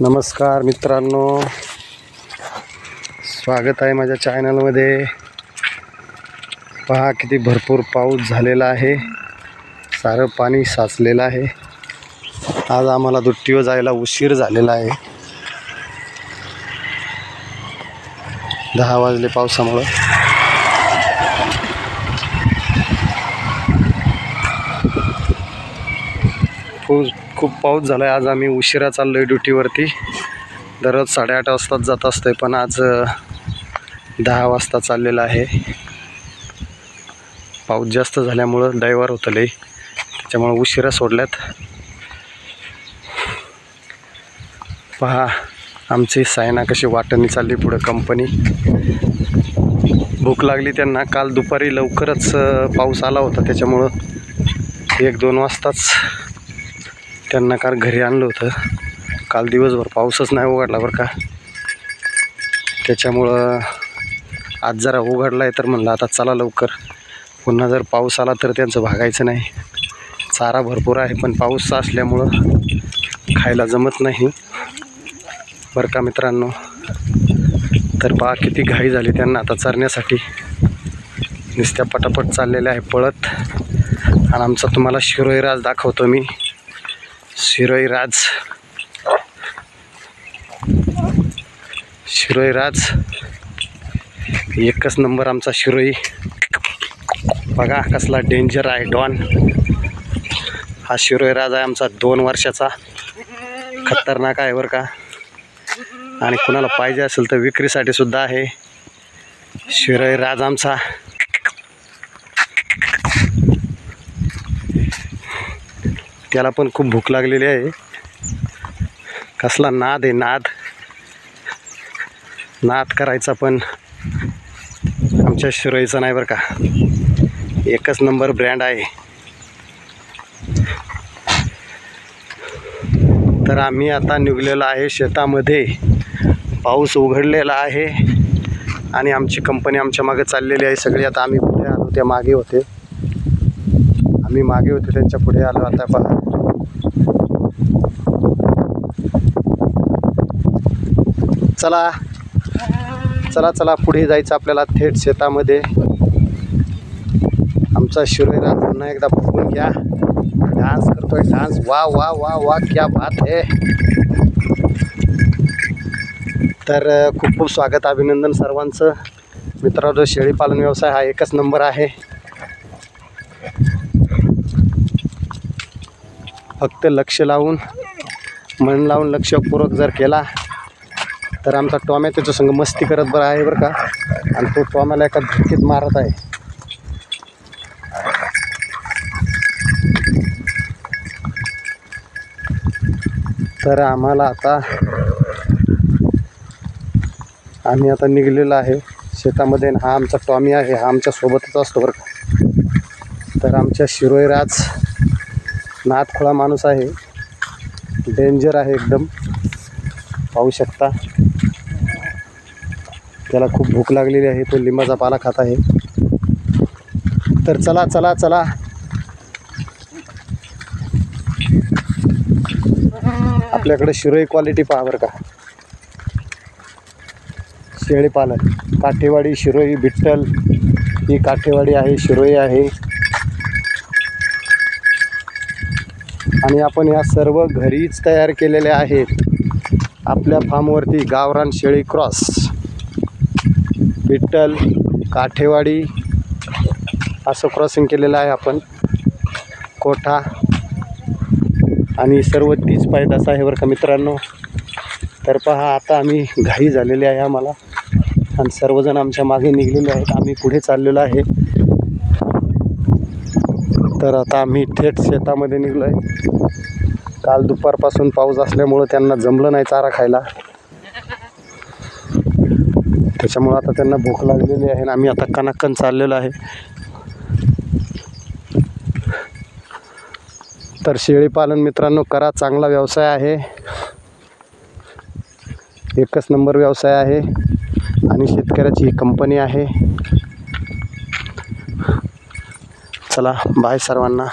नमस्कार मित्रांनो, स्वागत आहे माझ्या चॅनलमध्ये। पहा किती भरपूर पाऊस झालेला आहे, सारं पाणी साचलेलं आहे। आज आम्हाला दुट्टीवर जायला उशीर झालेला आहे। 10 वाजले पावसामुळे। खूप पाऊस झाला आहे। आज आम्ही उशिरा चाललोय ड्युटीवरती। दररोज 8:30 वाजता जात असतोय, पण आज 10 वाजता चाललेला आहे। पाऊस जास्त झाल्यामुळं ड्रायव्हर होतले, त्याच्यामुळे उशिरा सोडल्यात। पहा आमची सायना कशी वाटणी चालली पुढे कंपनी। भूक लागली त्यांना। काल दुपारी लवकरच पाऊस आला होता, त्याच्यामुळं 1-2 वाजताच त्यांना कार घरी आणलं होतं। काल दिवसभर पाऊसच नाही उघडला बरं का, त्याच्यामुळं आज जरा उघडला आहे। तर म्हणलं आता चला लवकर, पुन्हा जर पाऊस आला तर त्यांचं भागायचं नाही। चारा भरपूर आहे, पण पाऊस असल्यामुळं खायला जमत नाही बरं का मित्रांनो। तर पहा किती घाई झाली त्यांना आता चरण्यासाठी। नुसत्या पटापट चाललेले आहे पळत। आणि आमचा तुम्हाला शिरोई राज दाखवतो मी। शिरोई राज एकच नंबर आमचा शिरोई। बघा कसला डेंजर आहे, डॉन। हा शिरोई राज आहे आमचा, 2 वर्षाचा। खतरनाक आहे बरं का। आणि कुणाला पाहिजे असेल तर विक्रीसाठी सुद्धा आहे शिरोई राज आमचा। त्याला पण खूप भूक लागलेली आहे। कसला नाद आहे, नाद करायचा, पण आमच्या शिरोईचा नाही बरं का। एकच नंबर ब्रँड आहे। तर आम्ही आता निघलेलो आहे शेतामध्ये। पाऊस उघडलेला आहे आणि आमची कंपनी आमच्या मागे चाललेली आहे सगळी। आता आम्ही पुढे आलो, ते मागे होते। आम्ही मागे होते, त्यांच्या पुढे आलो आता। पहा चला चला चला, पुढे जायचं आपल्याला थेट शेतामध्ये। आमचा शिरोई राज पुन्हा एकदा बघून घ्या, डान्स करतोय, डान्स। वा वा वा वा, क्या बात है। तर खूप खूप स्वागत, अभिनंदन सर्वांचं। मित्रांनो, शेळी पालन व्यवसाय हा एकच नंबर आहे। फक्त लक्ष लावून, मन लावून लक्षपूर्वक जर केला तर आमचा टॉम्या त्याच्या संग मस्ती करत बरं आहे बरं का। आणि तो टॉम्याला एका धक्कीत मारत आहे। तर आम्ही आता निघलेलो आहे शेतामध्ये। हा आमचा टॉमी आहे, हा आमच्या सोबतच असतो बरं का। तर आमच्या शिरोई राज नादखोळा माणूस आहे, डेंजर आहे एकदम, पाहू शकता। त्याला खूप भूक लागलेली आहे, तो लिंबाचा पाला खात आहे। तर चला चला चला, आपल्याकडे शिरोई क्वालिटी पहा बरं का। शेळी पालन काठेवाडी शिरोई बिट्टल, ही काठेवाडी आहे, शिरोई आहे। आणि आपण या सर्व घरीच तयार केलेल्या आहेत। आपल्या फार्मवरती गावरान शेळी क्रॉस, बिट्टल, काठेवाडी असं क्रॉसिंग केलेलं आहे आपण। कोठा आणि सर्व तीच पैदास आहे बरं का मित्रांनो। तर पहा आता आम्ही घाई झालेली आहे आम्हाला, आणि सर्वजण आमच्या मागे निघलेले आहेत। आम्ही पुढे चाललेलो आहे। तर आता आम्ही थेट शेतामध्ये निघलो आहे। काल दुपारपासून पाऊस असल्यामुळं त्यांना जमलं नाही चारा खायला, त्याच्यामुळं आता त्यांना भूक लागलेली आहे। आणि आम्ही आता कणाकण चाललेलो आहे। तर शेळी पालन मित्रांनो करा, चांगला व्यवसाय आहे, एकच नंबर व्यवसाय आहे। आणि शेतकऱ्याची ही कंपनी आहे। चला बाय सर्वांना।